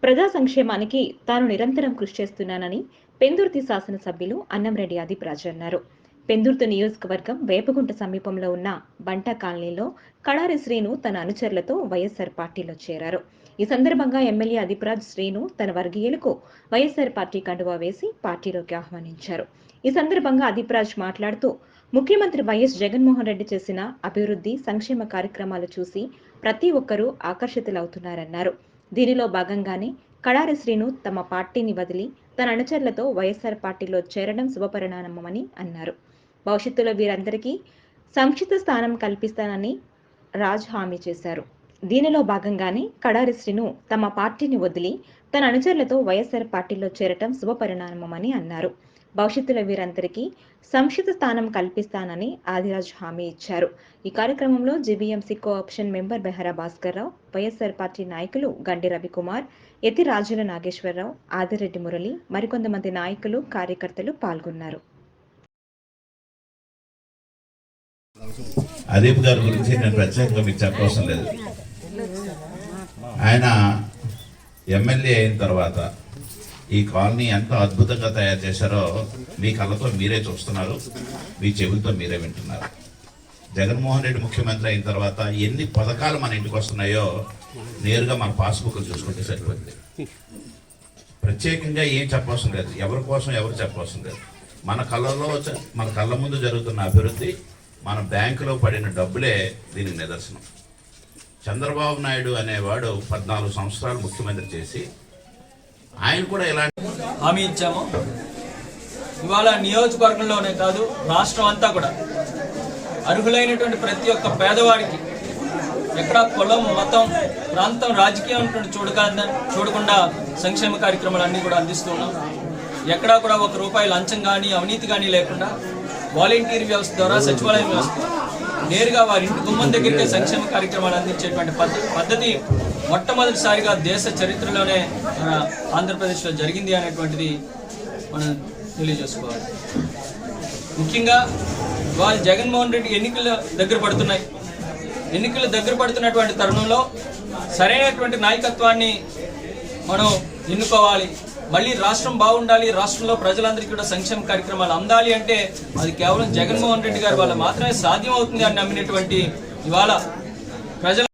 ప్రజా సంక్షేమానికి తాను నిరంతరం కృషి చేస్తున్నానని పెందుర్తి శాసనసభ్యులు అన్నంరెడ్డి ఆదిప్రాజ్ అన్నారు. పెందుర్తి నియోజకవర్గం వేపగుంట సమీపంలో ఉన్న బంట కాలనీలో కడారి శ్రీను తన అనుచరులతో వైఎస్ఆర్ పార్టీలో చేరారు. ఈ సందర్భంగా ఎమ్మెల్యే ఆదిప్రాజ్ శ్రీను తన వర్గీయులకు వైఎస్ఆర్ పార్టీ కండువా వేసి పార్టీలోకి ఆహ్వానించారు. ఈ సందర్భంగా ఆదిప్రాజ్ మాట్లాడుతూ ముఖ్యమంత్రి వైఎస్ జగన్మోహన్ రెడ్డి చేసిన అభివృద్ధి సంక్షేమ కార్యక్రమాలు చూసి ప్రతి ఒక్కరూ ఆకర్షితులవుతున్నారన్నారు. దీనిలో భాగంగానే కడారి శ్రీను తమ పార్టీని వదిలి తన అనుచరులతో వైఎస్ఆర్ పార్టీలో చేరడం శుభపరిణామమని అన్నారు. భవిష్యత్తులో వీరందరికీ సంక్షిప్త స్థానం కల్పిస్తానని రాజ్ హామీ చేశారు. దీనిలో భాగంగానే కడారి శ్రీను తమ పార్టీని వదిలి తన అనుచరులతో వైఎస్ఆర్ పార్టీలో చేరటం శుభపరిణామమని అన్నారు. భవిష్యత్తులో వీరందరికీ సంక్షిప్త స్థానం కల్పిస్తానని ఆదిరాజ్ హామీ ఇచ్చారు. ఈ కార్యక్రమంలో GBMC co-option member Behara Bhaskar Rao, YSR party నాయకులు గండి రవికుమార్, యతి రాజుల నాగేశ్వరరావు, ఆదిరెడ్డి మురళి, మరికొంతమంది నాయకులు కార్యకర్తలు పాల్గొన్నారు. అదీప్ గారి గురించి నేను ప్రత్యేకంగా మీకు చెప్పవసరం లేదు. ఆయన ఎమ్మెల్యే అయిన తర్వాత ఈ కాలనీ ఎంత అద్భుతంగా తయారు చేశారో మీ కళ్ళతో మీరే చూస్తున్నారు, మీ చెవులతో మీరే వింటున్నారు. జగన్మోహన్ రెడ్డి ముఖ్యమంత్రి అయిన తర్వాత ఎన్ని పథకాలు మన ఇంటికి వస్తున్నాయో నేరుగా మన పాస్బుక్లు చూసుకుంటే సరిపోతుంది. ప్రత్యేకంగా ఏం చెప్పవసరం లేదు, ఎవరి కోసం ఎవరు చెప్పవసరం లేదు. మన కళ్ళ ముందు జరుగుతున్న అభివృద్ధి, మన బ్యాంకులో పడిన డబ్బులే దీనికి నిదర్శనం. చంద్రబాబు నాయుడు అనేవాడు 14 సంవత్సరాలు ముఖ్యమంత్రి చేసి ఆయన కూడా ఇలాంటి హామీ ఇచ్చాము. ఇవాళ నియోజకవర్గంలోనే కాదు రాష్ట్రం అంతా కూడా అర్హులైనటువంటి ప్రతి ఒక్క పేదవాడికి ఎక్కడ కులం, మతం, ప్రాంతం, రాజకీయం చూడకుండా సంక్షేమ కార్యక్రమాలు అన్నీ కూడా అందిస్తున్నాం. ఎక్కడా కూడా ₹1 లంచం కానీ అవినీతి కానీ లేకుండా వాలంటీర్ వ్యవస్థ ద్వారా సచివాలయం వ్యవస్థ నేరుగా వారి ఇంటి గుమ్మం దగ్గరికే సంక్షేమ కార్యక్రమాలు అందించేటువంటి పద్ధతి మొట్టమొదటిసారిగా దేశ చరిత్రలోనే మన ఆంధ్రప్రదేశ్లో జరిగింది అనేటువంటిది మనం తెలియజేసుకోవాలి. ముఖ్యంగా వాళ్ళు జగన్మోహన్ రెడ్డి ఎన్నికలు దగ్గర పడుతున్నటువంటి తరుణంలో సరైనటువంటి నాయకత్వాన్ని మనం ఎన్నుకోవాలి. మళ్ళీ రాష్ట్రం బాగుండాలి, రాష్ట్రంలో ప్రజలందరికీ కూడా సంక్షేమ కార్యక్రమాలు అందాలి అంటే అది కేవలం జగన్మోహన్ రెడ్డి గారి వల్ల మాత్రమే సాధ్యం అవుతుంది అని నమ్మినటువంటి ఇవాళ ప్రజల